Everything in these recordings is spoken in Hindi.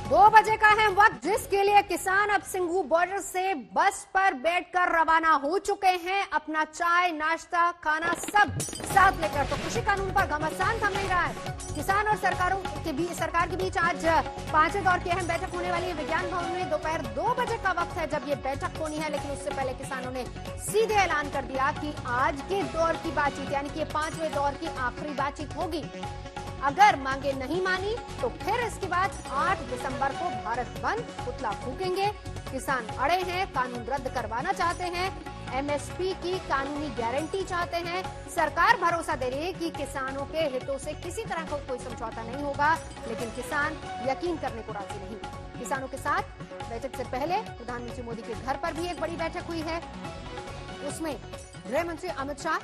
2 बजे का है वक्त जिसके लिए किसान अब सिंघू बॉर्डर से बस पर बैठकर रवाना हो चुके हैं। अपना चाय नाश्ता खाना सब साथ लेकर। तो कृषि कानून पर घमासान थम नहीं रहा है। किसान और सरकार के बीच आज 5वें दौर की अहम बैठक होने वाली है। विज्ञान भवन में दोपहर 2 बजे का वक्त है जब ये बैठक होनी है, लेकिन उससे पहले किसानों ने सीधे ऐलान कर दिया कि आज के दौर की बातचीत यानी कि 5वें दौर की आखिरी बातचीत होगी। अगर मांगे नहीं मानी तो फिर इसके बाद 8 दिसंबर को भारत बंद, पुतला फूकेंगे। किसान अड़े हैं, कानून रद्द करवाना चाहते हैं, एमएसपी की कानूनी गारंटी चाहते हैं। सरकार भरोसा दे रही है कि किसानों के हितों से किसी तरह का कोई समझौता नहीं होगा, लेकिन किसान यकीन करने को राजी नहीं। किसानों के साथ बैठक से पहले प्रधानमंत्री मोदी के घर पर भी एक बड़ी बैठक हुई है। उसमें गृह मंत्री अमित शाह,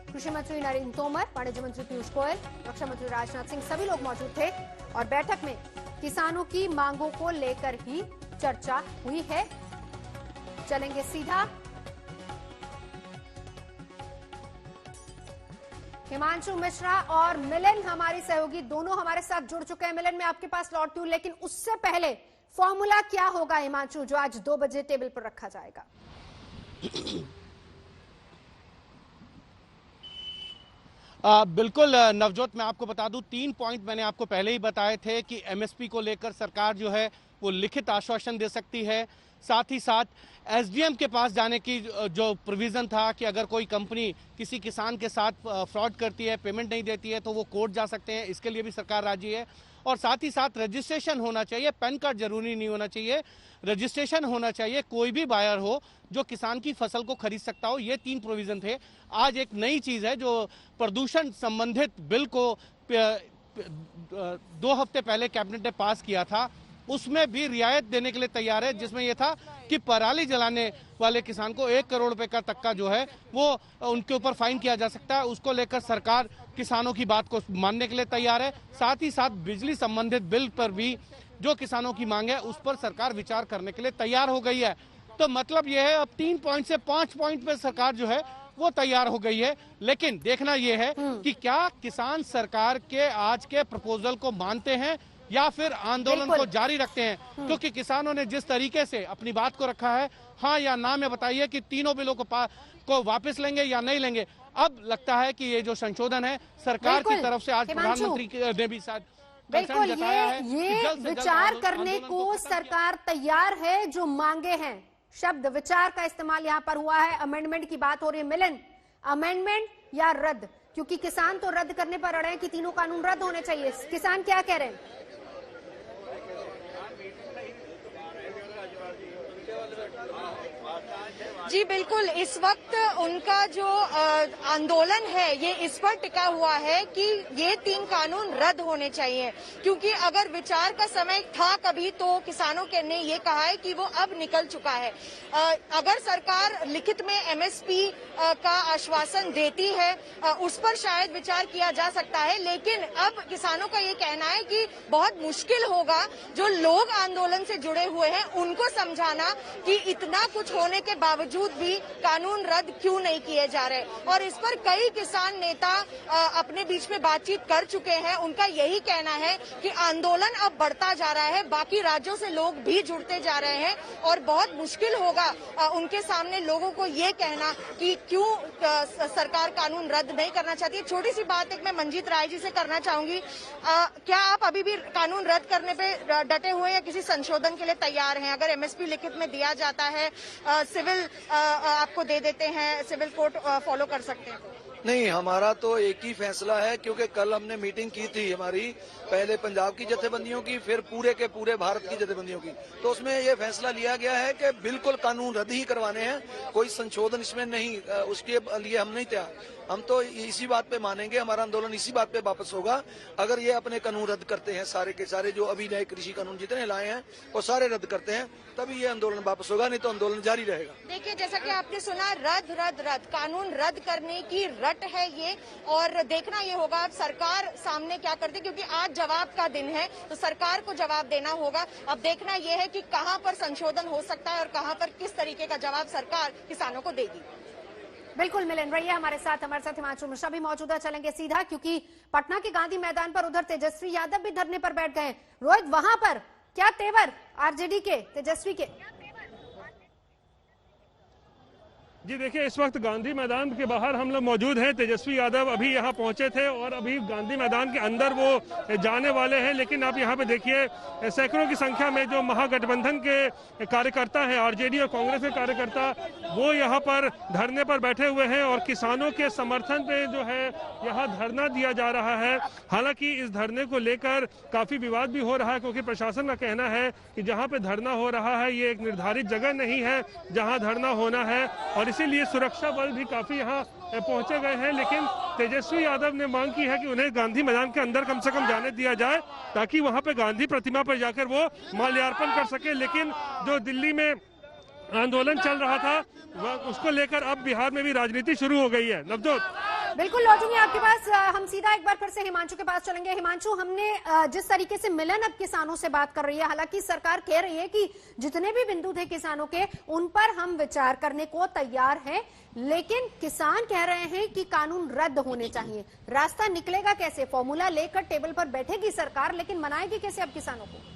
कृषि मंत्री नरेंद्र तोमर, वाणिज्य मंत्री पीयूष गोयल, रक्षा मंत्री राजनाथ सिंह सभी लोग मौजूद थे और बैठक में किसानों की मांगों को लेकर ही चर्चा हुई है। चलेंगे सीधा हिमांशु मिश्रा और मिलन हमारी सहयोगी दोनों हमारे साथ जुड़ चुके हैं। मिलन मैं आपके पास लौटती हूं, लेकिन उससे पहले फॉर्मूला क्या होगा हिमांशु जो आज 2 बजे टेबल पर रखा जाएगा? बिल्कुल नवजोत, मैं आपको बता दूं 3 पॉइंट मैंने आपको पहले ही बताए थे कि एमएसपी को लेकर सरकार जो है वो लिखित आश्वासन दे सकती है। साथ ही साथ एसडीएम के पास जाने की जो प्रोविजन था कि अगर कोई कंपनी किसी किसान के साथ फ्रॉड करती है, पेमेंट नहीं देती है तो वो कोर्ट जा सकते हैं, इसके लिए भी सरकार राजी है। और साथ ही साथ रजिस्ट्रेशन होना चाहिए, पैन कार्ड जरूरी नहीं होना चाहिए, रजिस्ट्रेशन होना चाहिए, कोई भी बायर हो जो किसान की फसल को खरीद सकता हो। ये 3 प्रोविजन थे। आज एक नई चीज है जो प्रदूषण संबंधित बिल को 2 हफ्ते पहले कैबिनेट ने पास किया था, उसमें भी रियायत देने के लिए तैयार है, जिसमें यह था कि पराली जलाने वाले किसान को 1 करोड़ रुपए का तक का जो है वो उनके ऊपर फाइन किया जा सकता है। उसको लेकर सरकार किसानों की बात को मानने के लिए तैयार है। साथ ही साथ बिजली संबंधित बिल पर भी जो किसानों की मांग है उस पर सरकार विचार करने के लिए तैयार हो गई है। तो मतलब यह है अब 3 पॉइंट से 5 पॉइंट पे सरकार जो है वो तैयार हो गई है। लेकिन देखना यह है कि क्या किसान सरकार के आज के प्रपोजल को मानते हैं या फिर आंदोलन को जारी रखते हैं, क्योंकि किसानों ने जिस तरीके से अपनी बात को रखा है, हाँ या ना में बताइए कि तीनों बिलों को वापस लेंगे या नहीं लेंगे। अब लगता है कि ये जो संशोधन है सरकार की तरफ से आज प्रधानमंत्री ने भी साथ बिल्कुल ये विचार करने को सरकार तैयार है। जो मांगे हैं, शब्द विचार का इस्तेमाल यहाँ पर हुआ है। अमेंडमेंट की बात हो रही है। मिलन, अमेंडमेंट या रद्द? क्योंकि किसान तो रद्द करने पर अड़े हैं कि तीनों कानून रद्द होने चाहिए। किसान क्या कह रहे हैं? जी बिल्कुल, इस वक्त उनका जो आंदोलन है ये इस पर टिका हुआ है कि ये 3 कानून रद्द होने चाहिए, क्योंकि अगर विचार का समय था कभी तो किसानों के ने ये कहा है कि वो अब निकल चुका है। अगर सरकार लिखित में एमएसपी का आश्वासन देती है उस पर शायद विचार किया जा सकता है, लेकिन अब किसानों का ये कहना है कि बहुत मुश्किल होगा जो लोग आंदोलन से जुड़े हुए हैं उनको समझाना कि इतना कुछ होने के बावजूद भी कानून रद्द क्यों नहीं किए जा रहे। और इस पर कई किसान नेता अपने बीच में बातचीत कर चुके हैं। उनका यही कहना है कि आंदोलन अब बढ़ता जा रहा है, बाकी राज्यों से लोग भी जुड़ते जा रहे हैं और बहुत मुश्किल होगा उनके सामने लोगों को ये कहना कि क्यों सरकार कानून रद्द नहीं करना चाहती है। छोटी सी बात एक मैं मंजीत राय जी से करना चाहूंगी, क्या आप अभी भी कानून रद्द करने पे डटे हुए या किसी संशोधन के लिए तैयार हैं? अगर एमएसपी लिखित में दिया जाता है, सिविल आपको दे देते हैं, सिविल कोर्ट फॉलो कर सकते हैं? नहीं, हमारा तो एक ही फैसला है, क्योंकि कल हमने मीटिंग की थी हमारी, पहले पंजाब की जथेबंदियों की, फिर पूरे के पूरे भारत की जथेबंदियों की। तो उसमें ये फैसला लिया गया है कि बिल्कुल कानून रद्द ही करवाने हैं, कोई संशोधन इसमें नहीं। उसके लिए हम नहीं तैयार, हम तो इसी बात पे मानेंगे, हमारा आंदोलन इसी बात पे वापस होगा। अगर ये अपने कानून रद्द करते हैं, सारे के सारे जो अभी नए कृषि कानून जितने लाए हैं वो सारे रद्द करते हैं, तभी ये आंदोलन वापस होगा, नहीं तो आंदोलन जारी रहेगा। देखिए, जैसा कि आपने सुना, रद्द रद्द रद्द, कानून रद्द करने की रट है ये, और देखना ये होगा अब सरकार सामने क्या करती है, क्योंकि आज जवाब का दिन है तो सरकार को जवाब देना होगा। अब देखना ये है कि कहां पर संशोधन हो सकता है और कहां पर किस तरीके का जवाब सरकार किसानों को देगी। बिल्कुल मिलन रही है हमारे साथ हिमांशु मिश्रा भी मौजूद है। चलेंगे सीधा, क्योंकि पटना के गांधी मैदान पर उधर तेजस्वी यादव भी धरने पर बैठ गए। रोहित, वहां पर क्या तेवर आरजेडी के, तेजस्वी के? जी देखिए, इस वक्त गांधी मैदान के बाहर हम लोग मौजूद हैं। तेजस्वी यादव अभी यहाँ पहुंचे थे और अभी गांधी मैदान के अंदर वो जाने वाले हैं, लेकिन आप यहाँ पे देखिए सैकड़ों की संख्या में जो महागठबंधन के कार्यकर्ता हैं, आरजेडी और कांग्रेस के कार्यकर्ता, वो यहाँ पर धरने पर बैठे हुए हैं और किसानों के समर्थन पे जो है यहाँ धरना दिया जा रहा है। हालांकि इस धरने को लेकर काफी विवाद भी हो रहा है, क्योंकि प्रशासन का कहना है कि जहाँ पे धरना हो रहा है ये एक निर्धारित जगह नहीं है जहाँ धरना होना है, और इसीलिए सुरक्षा बल भी काफी यहाँ पहुंचे गए हैं। लेकिन तेजस्वी यादव ने मांग की है कि उन्हें गांधी मैदान के अंदर कम से कम जाने दिया जाए, ताकि वहां पे गांधी प्रतिमा पर जाकर वो माल्यार्पण कर सके। लेकिन जो दिल्ली में आंदोलन चल रहा था उसको लेकर अब बिहार में भी राजनीति शुरू हो गई है। नवजोत, बिल्कुल लौटूंगी आपके पास। हम सीधा एक बार फिर से हिमांशु के पास चलेंगे। हिमांशु, हमने जिस तरीके से मिलन अब किसानों से बात कर रही है, हालांकि सरकार कह रही है कि जितने भी बिंदु थे किसानों के उन पर हम विचार करने को तैयार हैं, लेकिन किसान कह रहे हैं कि कानून रद्द होने चाहिए। रास्ता निकलेगा कैसे? फॉर्मूला लेकर टेबल पर बैठेगी सरकार, लेकिन मनाएगी कैसे अब किसानों को?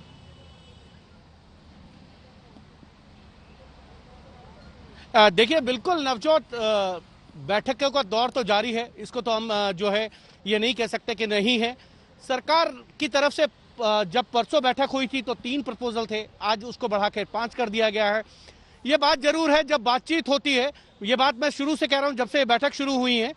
देखिए, बिल्कुल नवजोत, बैठकों का दौर तो जारी है, इसको तो हम जो है ये नहीं कह सकते कि नहीं है। सरकार की तरफ से जब परसों बैठक हुई थी तो 3 प्रपोजल थे, आज उसको बढ़ाकर 5 कर दिया गया है। ये बात जरूर है, जब बातचीत होती है, ये बात मैं शुरू से कह रहा हूं, जब से बैठक शुरू हुई है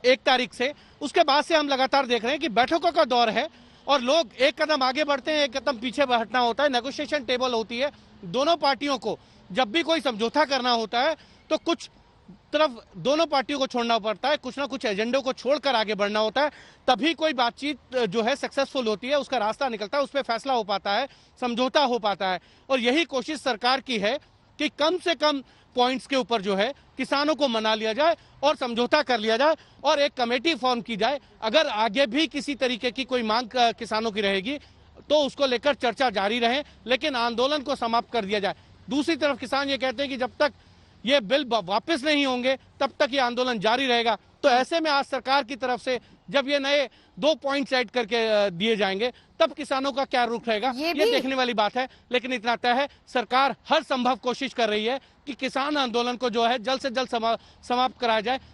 1 तारीख से, उसके बाद से हम लगातार देख रहे हैं कि बैठकों का दौर है और लोग एक कदम आगे बढ़ते हैं, एक कदम पीछे हटना होता है। नेगोशिएशन टेबल होती है, दोनों पार्टियों को जब भी कोई समझौता करना होता है तो कुछ तरफ दोनों पार्टियों को छोड़ना पड़ता है, कुछ ना कुछ एजेंडों को छोड़कर आगे बढ़ना होता है, तभी कोई बातचीत जो है सक्सेसफुल होती है, उसका रास्ता निकलता है, उस पर फैसला हो पाता है, समझौता हो पाता है। और यही कोशिश सरकार की है कि कम से कम पॉइंट्स के ऊपर जो है किसानों को मना लिया जाए और समझौता कर लिया जाए और एक कमेटी फॉर्म की जाए। अगर आगे भी किसी तरीके की कोई मांग किसानों की रहेगी तो उसको लेकर चर्चा जारी रहे, लेकिन आंदोलन को समाप्त कर दिया जाए। दूसरी तरफ किसान ये कहते हैं कि जब तक ये बिल वापस नहीं होंगे तब तक ये आंदोलन जारी रहेगा। तो ऐसे में आज सरकार की तरफ से जब ये नए 2 पॉइंट सेट करके दिए जाएंगे तब किसानों का क्या रुख रहेगा, ये देखने वाली बात है। लेकिन इतना तय है, सरकार हर संभव कोशिश कर रही है कि किसान आंदोलन को जो है जल्द से जल्द समाप्त कराया जाए।